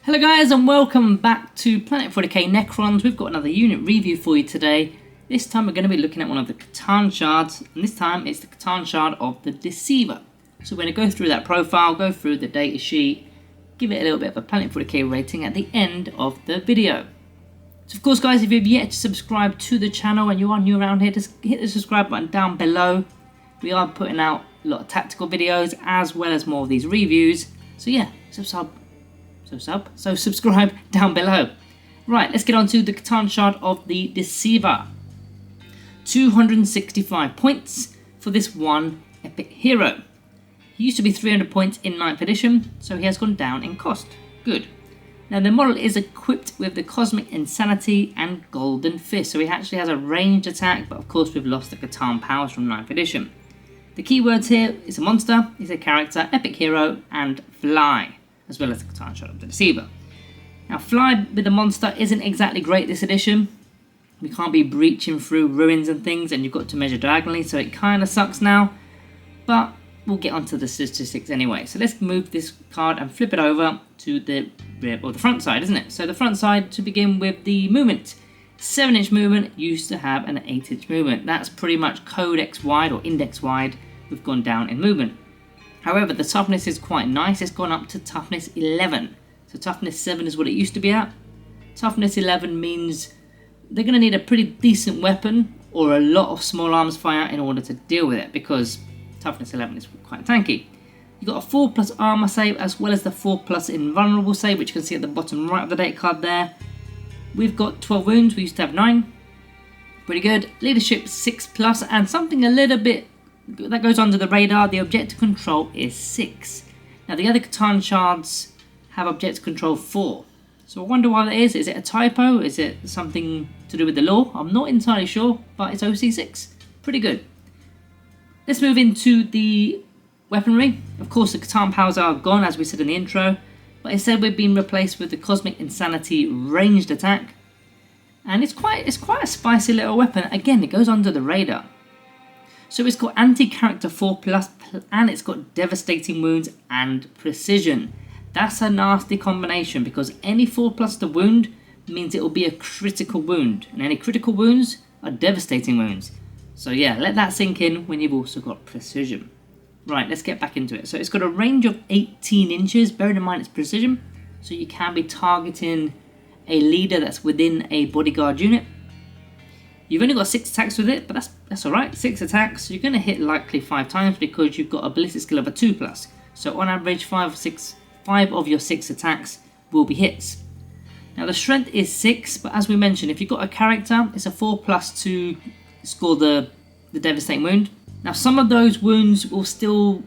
Hello guys and welcome back to Planet 40k Necrons. We've got another unit review for you today. This time we're going to be looking at one of the Catan shards, and this time it's the Catan shard of the Deceiver. So we're going to go through that profile, go through the data sheet, give it a little bit of a Planet 40k rating at the end of the video. So of course guys, if you've yet to subscribe to the channel and you are new around here, just hit the subscribe button down below. We are putting out a lot of tactical videos as well as more of these reviews. So yeah, subscribe down below. Right, let's get on to the Catan shard of the Deceiver. 265 points for this one epic hero. He used to be 300 points in 9th edition, so he has gone down in cost. Good. Now the model is equipped with the Cosmic Insanity and Golden Fist, so he actually has a ranged attack, but of course we've lost the Catan powers from 9th edition. The keywords here is a monster, is a character, epic hero, and fly, as well as the Catan shard of the Deceiver. Now fly with the monster isn't exactly great this edition. We can't be breaching through ruins and things, and you've got to measure diagonally, so it kind of sucks now, but we'll get onto the statistics anyway. So let's move this card and flip it over to the rear, or the front side, isn't it? So the front side, to begin with the movement. 7-inch movement used to have an 8-inch movement. That's pretty much codex wide or index wide. We've gone down in movement. However, the toughness is quite nice. It's gone up to toughness 11. So toughness 7 is what it used to be at. Toughness 11 means they're going to need a pretty decent weapon or a lot of small arms fire in order to deal with it, because toughness 11 is quite tanky. You've got a 4+ armor save as well as the 4+ invulnerable save, which you can see at the bottom right of the data card there. We've got 12 wounds. We used to have 9. Pretty good. Leadership 6+, and something a little bit that goes under the radar, the objective control is 6. Now the other Catan shards have objective control 4. So I wonder why that is. Is it a typo? Is it something to do with the lore? I'm not entirely sure, but it's OC6. Pretty good. Let's move into the weaponry. Of course the Catan powers are gone, as we said in the intro, but instead we've been replaced with the Cosmic Insanity ranged attack. And it's quite a spicy little weapon. Again, it goes under the radar. So it's got anti-character 4+, and it's got devastating wounds and precision. That's a nasty combination, because any 4+ to wound means it will be a critical wound, and any critical wounds are devastating wounds. So yeah, let that sink in when you've also got precision. Right, let's get back into it. So it's got a range of 18 inches, bearing in mind it's precision, so you can be targeting a leader that's within a bodyguard unit. You've only got 6 attacks with it, but that's alright. 6 attacks, you're going to hit likely 5 times because you've got a ballistic skill of a 2+. So on average, 5 of your 6 attacks will be hits. Now the strength is 6, but as we mentioned, if you've got a character, it's a 4+ to score the devastating wound. Now some of those wounds will still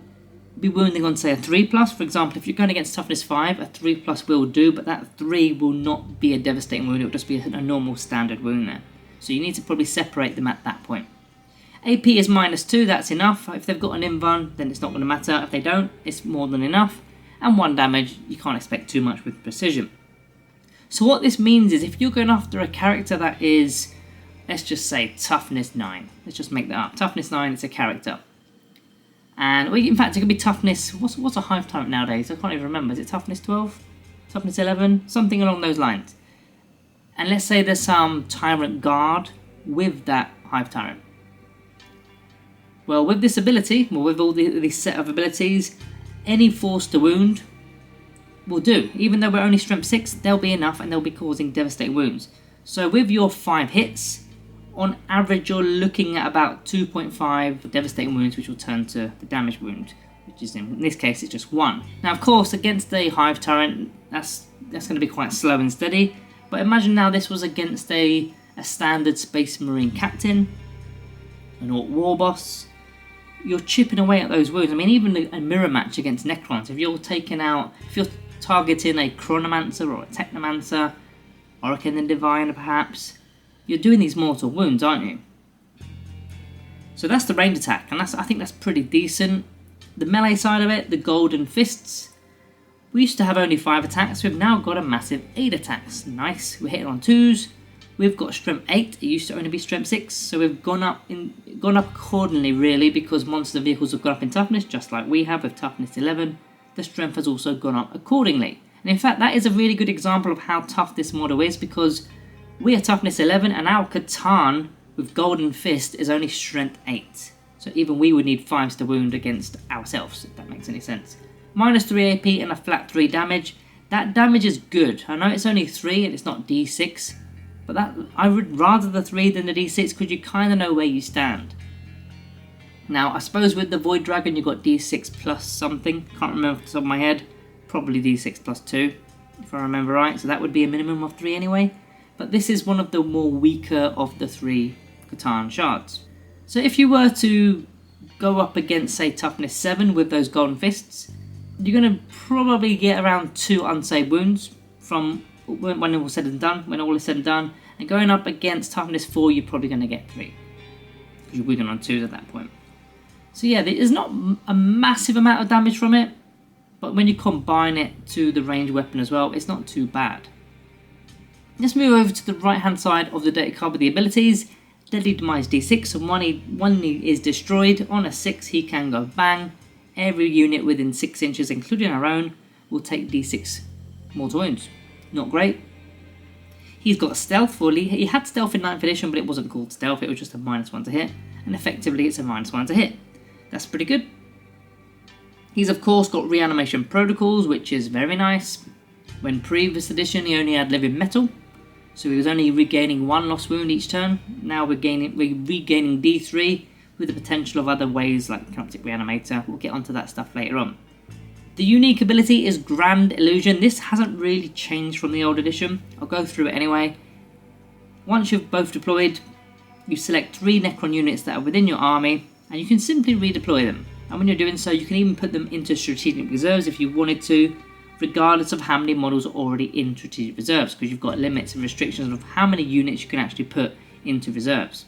be wounding on, say, a 3+. For example, if you're going against toughness 5, a 3+ will do, but that 3 will not be a devastating wound. It will just be a normal standard wound there. So you need to probably separate them at that point. AP is -2, that's enough. If they've got an invuln, then it's not going to matter. If they don't, it's more than enough. And 1 damage, you can't expect too much with precision. So what this means is, if you're going after a character that is, let's just say, toughness 9. Let's just make that up. Toughness 9, it's a character. And well, in fact, it could be toughness, what's a hive tyrant nowadays? I can't even remember. Is it toughness 12? Toughness 11? Something along those lines. And let's say there's some tyrant guard with that hive tyrant. Well, with this ability, well, with all these set of abilities, any force to wound will do. Even though we're only strength 6, they'll be enough and they'll be causing devastating wounds. So with your 5 hits, on average you're looking at about 2.5 devastating wounds, which will turn to the damage wound, which is in this case it's just 1. Now of course against the hive tyrant, that's going to be quite slow and steady. But imagine now this was against a standard Space Marine captain, an Orc war boss. You're chipping away at those wounds. I mean, even a mirror match against Necrons, if you're targeting a Chronomancer or a Technomancer, Oracle and Divine perhaps, you're doing these mortal wounds, aren't you? So that's the ranged attack, and I think that's pretty decent. The melee side of it, the Golden Fists. We used to have only 5 attacks, we've now got a massive 8 attacks. Nice, we're hitting on 2s. We've got strength 8, it used to only be strength 6, so we've gone up accordingly really, because monster vehicles have gone up in toughness, just like we have with toughness 11. The strength has also gone up accordingly. And in fact, that is a really good example of how tough this model is, because we are toughness 11 and our Catan with Golden Fist is only strength 8. So even we would need 5s to wound against ourselves, if that makes any sense. Minus 3 AP and a flat 3 damage. That damage is good. I know it's only 3 and it's not D6, but that I would rather the 3 than the D6 because you kind of know where you stand. Now, I suppose with the Void Dragon, you've got D6 plus something. Can't remember off the top of my head. Probably D6 plus 2, if I remember right. So that would be a minimum of 3 anyway. But this is one of the more weaker of the 3 Catan shards. So if you were to go up against, say, toughness 7 with those Golden Fists, you're going to probably get around 2 unsaved wounds from when all said and done. When all is said and done. And going up against toughness 4, you're probably going to get 3. Because you're weakened on 2s at that point. So yeah, there is not a massive amount of damage from it, but when you combine it to the ranged weapon as well, it's not too bad. Let's move over to the right hand side of the data card with the abilities. Deadly Demise D6, so one is destroyed. On a 6 he can go bang. Every unit within 6 inches, including our own, will take D6 mortal wounds. Not great. He's got stealth fully. He had stealth in 9th edition, but it wasn't called stealth, it was just a -1 to hit. And effectively it's a -1 to hit. That's pretty good. He's of course got reanimation protocols, which is very nice. When previous edition he only had living metal, so he was only regaining 1 lost wound each turn. Now we're regaining D3 with the potential of other ways like Canoptic Reanimator. We'll get onto that stuff later on. The unique ability is Grand Illusion. This hasn't really changed from the old edition. I'll go through it anyway. Once you've both deployed, you select 3 Necron units that are within your army, and you can simply redeploy them. And when you're doing so, you can even put them into strategic reserves if you wanted to, regardless of how many models are already in strategic reserves, because you've got limits and restrictions of how many units you can actually put into reserves.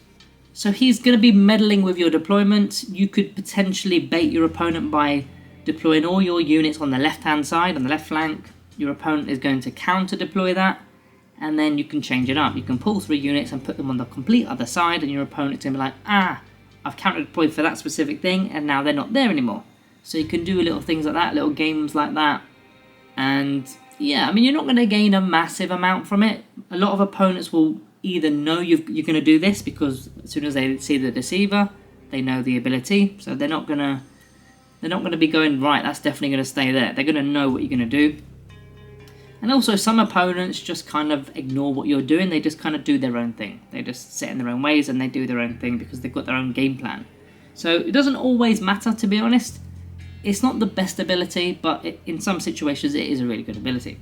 So he's going to be meddling with your deployment. You could potentially bait your opponent by deploying all your units on the left hand side, on the left flank. Your opponent is going to counter deploy that, and then you can change it up. You can pull 3 units and put them on the complete other side, and your opponent's going to be like, I've counter deployed for that specific thing and now they're not there anymore. So you can do little things like that, little games like that. And yeah, I mean, you're not going to gain a massive amount from it. A lot of opponents will either know you're going to do this because as soon as they see the Deceiver, they know the ability. So they're not going to be going, right, that's definitely going to stay there. They're going to know what you're going to do. And also some opponents just kind of ignore what you're doing. They just kind of do their own thing. They just sit in their own ways and they do their own thing because they've got their own game plan. So it doesn't always matter, to be honest. It's not the best ability, but in some situations it is a really good ability.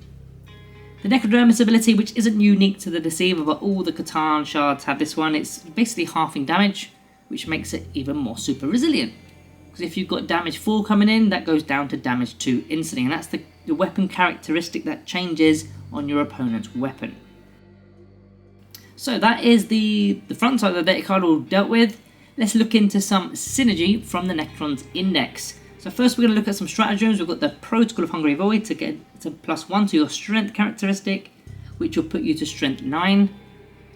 The Necrodermis ability, which isn't unique to the Deceiver, but all the Catan shards have this one. It's basically halving damage, which makes it even more super resilient. Because if you've got damage 4 coming in, that goes down to damage 2 instantly, and that's the weapon characteristic that changes on your opponent's weapon. So that is the front side of the data card all dealt with. Let's look into some synergy from the Necrons index. So first we're going to look at some stratagems. We've got the Protocol of Hungry Void to get to +1 to your strength characteristic, which will put you to strength 9.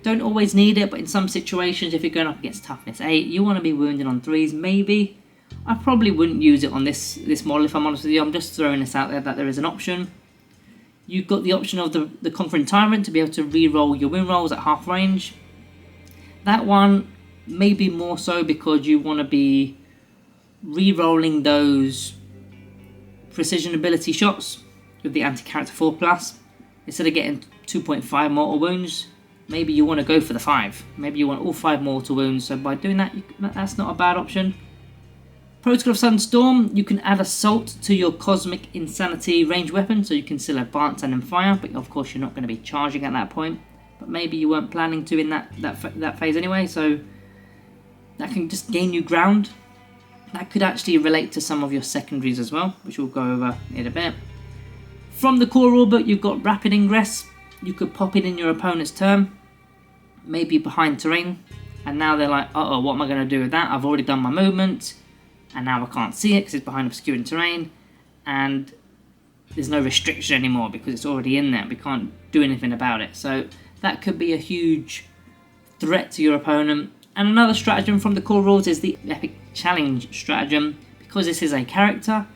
Don't always need it, but in some situations, if you're going up against toughness 8, you want to be wounded on 3s, maybe. I probably wouldn't use it on this model, if I'm honest with you. I'm just throwing this out there that there is an option. You've got the option of the Conquering Tyrant to be able to re-roll your win rolls at half range. That one maybe more so because you want to be re-rolling those precision ability shots with the anti-character 4+. Instead of getting 2.5 mortal wounds, maybe you want to go for the 5. Maybe you want all 5 mortal wounds, so by doing that, that's not a bad option. Protocol of Sunstorm, you can add Assault to your Cosmic Insanity range weapon, so you can still advance and then fire, but of course you're not going to be charging at that point. But maybe you weren't planning to in that phase anyway, so that can just gain you ground. That could actually relate to some of your secondaries as well, which we'll go over in a bit. From the core rulebook, you've got Rapid Ingress. You could pop it in your opponent's turn, maybe behind terrain, and now they're like, uh-oh, what am I going to do with that? I've already done my movement, and now I can't see it because it's behind obscuring terrain, and there's no restriction anymore because it's already in there. We can't do anything about it. So that could be a huge threat to your opponent. And another stratagem from the core rules is the Epic Challenge stratagem. Because this is a character,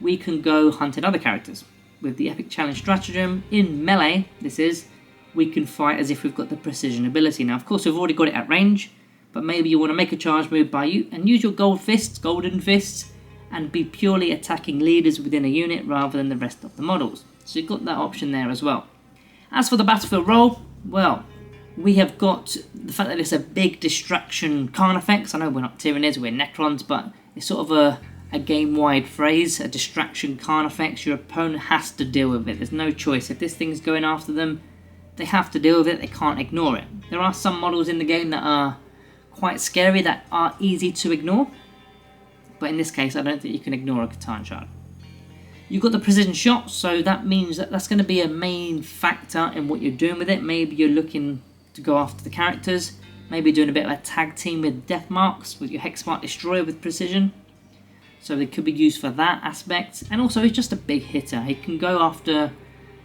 we can go hunting other characters. with the Epic Challenge Stratagem. In melee, we can fight as if we've got the precision ability. Now, of course, we've already got it at range, but maybe you want to make a charge move by you and use your golden fists, and be purely attacking leaders within a unit rather than the rest of the models. So you've got that option there as well. As for the battlefield role, well, we have got the fact that it's a big distraction Carnifex. I know we're not Tyranids, we're Necrons, but it's sort of a game-wide phrase, a distraction Carnifex. Your opponent has to deal with it. There's no choice. If this thing's going after them, they have to deal with it. They can't ignore it. There are some models in the game that are quite scary, that are easy to ignore. But in this case, I don't think you can ignore a Catan Shard. You've got the precision shot, so that means that that's going to be a main factor in what you're doing with it. Maybe you're looking to go after the characters. Maybe doing a bit of a tag team with death marks, with your Hexmark Destroyer with precision. So they could be used for that aspect. And also, he's just a big hitter. He can go after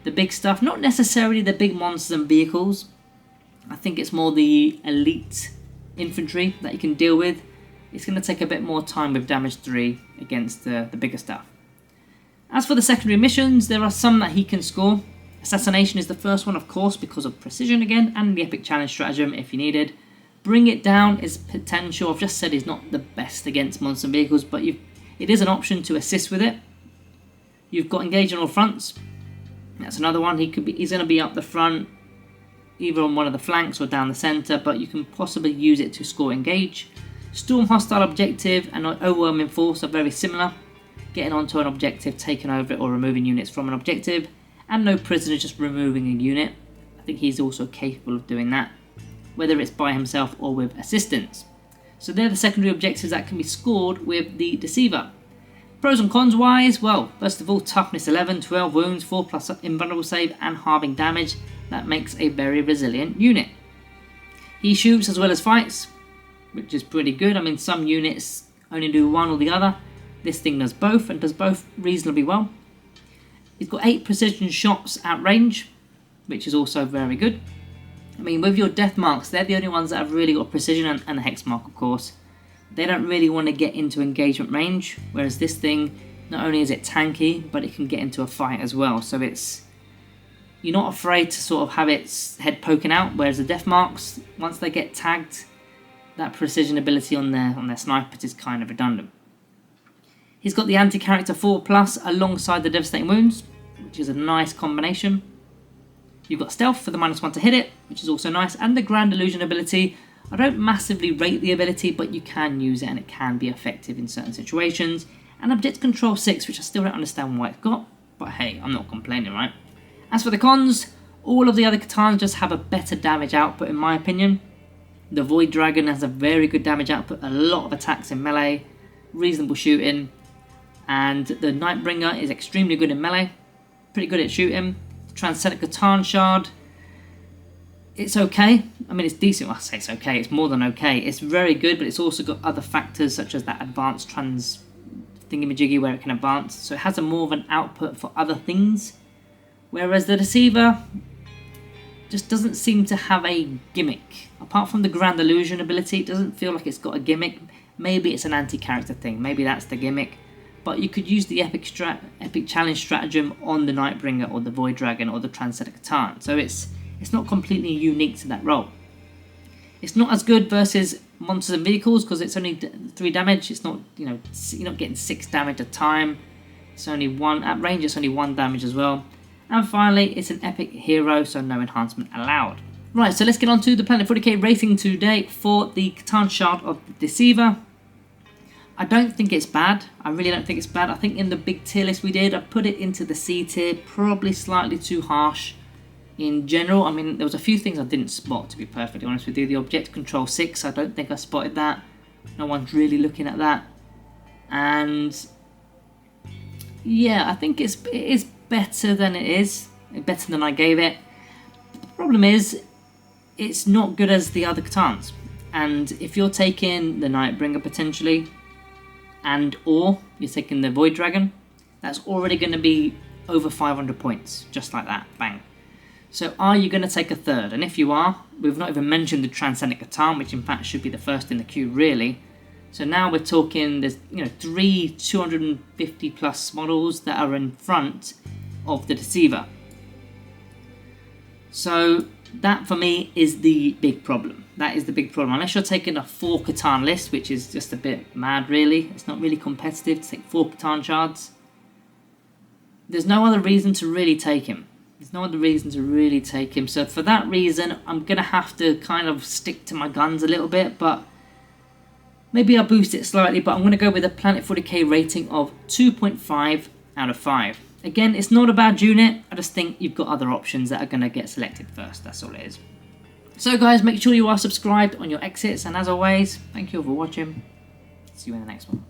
the big stuff, not necessarily the big monsters and vehicles. I think it's more the elite infantry that you can deal with. It's going to take a bit more time with damage 3 against the bigger stuff. As for the secondary missions, there are some that he can score. Assassination is the first one, of course, because of precision again, and the Epic Challenge Stratagem if you needed. Bring It Down is potential. I've just said he's not the best against monsters and vehicles, but it is an option to assist with it. You've got Engage on all fronts. That's another one. He's going to be up the front, either on one of the flanks or down the centre, but you can possibly use it to score Engage. Storm Hostile Objective and Overwhelming Force are very similar. Getting onto an objective, taking over it, or removing units from an objective. And No Prisoner, just removing a unit. I think he's also capable of doing that, whether it's by himself or with assistance. So they're the secondary objectives that can be scored with the Deceiver. Pros and cons wise, well, first of all, toughness 11, 12 wounds, 4+ invulnerable save, and halving damage. That makes a very resilient unit. He shoots as well as fights, which is pretty good. I mean, some units only do one or the other. This thing does both, and does both reasonably well. He's got 8 precision shots at range, which is also very good. I mean, with your death marks, they're the only ones that have really got precision, and the hex mark, of course. They don't really want to get into engagement range, whereas this thing, not only is it tanky, but it can get into a fight as well. So you're not afraid to sort of have its head poking out, whereas the death marks, once they get tagged, that precision ability on their snipers is kind of redundant. He's got the anti-character 4+ alongside the devastating wounds, which is a nice combination. You've got stealth for the -1 to hit it, which is also nice, and the Grand Illusion ability. I don't massively rate the ability, but you can use it and it can be effective in certain situations. And Object Control 6, which I still don't understand why it's got, but hey, I'm not complaining, right? As for the cons, all of the other Catans just have a better damage output in my opinion. The Void Dragon has a very good damage output, a lot of attacks in melee, reasonable shooting, and the Nightbringer is extremely good in melee, pretty good at shooting. The Transcendent Catan Shard, it's okay. I mean, it's decent. Well, I say it's okay. It's more than okay. It's very good, but it's also got other factors such as that advanced trans thingamajiggy where it can advance. So it has more of an output for other things. Whereas the Deceiver just doesn't seem to have a gimmick. Apart from the Grand Illusion ability, it doesn't feel like it's got a gimmick. Maybe it's an anti-character thing. Maybe that's the gimmick. But you could use the Epic Challenge Stratagem on the Nightbringer or the Void Dragon or the Transcendent Catan. So it's not completely unique to that role. It's not as good versus monsters and vehicles because it's only 3 damage. It's not, you're not getting 6 damage a time. It's only 1 at range. It's only 1 damage as well. And finally, it's an epic hero, so no enhancement allowed. Right, so let's get on to the Planet 40k rating today for the Catan Shard of the Deceiver. I don't think it's bad. I really don't think it's bad. I think in the big tier list we did, I put it into the C tier, probably slightly too harsh. In general, I mean, there was a few things I didn't spot, to be perfectly honest with you. The Object Control 6, I don't think I spotted that. No one's really looking at that. And yeah, I think it is better than it is. Better than I gave it. But the problem is, it's not good as the other Catans. And if you're taking the Nightbringer potentially, or you're taking the Void Dragon, that's already going to be over 500 points. Just like that. Bang. So are you going to take a third? And if you are, we've not even mentioned the Transcendent Catan, which in fact should be the first in the queue really. So now we're talking, there's 3 250+ models that are in front. of the Deceiver. So that for me is the big problem. That is the big problem. Unless you're taking a 4 Catan list, which is just a bit mad really. It's not really competitive to take 4 Catan shards. There's no other reason to really take him. There's no other reason to really take him. So for that reason, I'm going to have to kind of stick to my guns a little bit. But maybe I'll boost it slightly. But I'm going to go with a Planet 40k rating of 2.5 out of 5. Again, it's not a bad unit. I just think you've got other options that are going to get selected first. That's all it is. So guys, make sure you are subscribed on your exits. And as always, thank you all for watching. See you in the next one.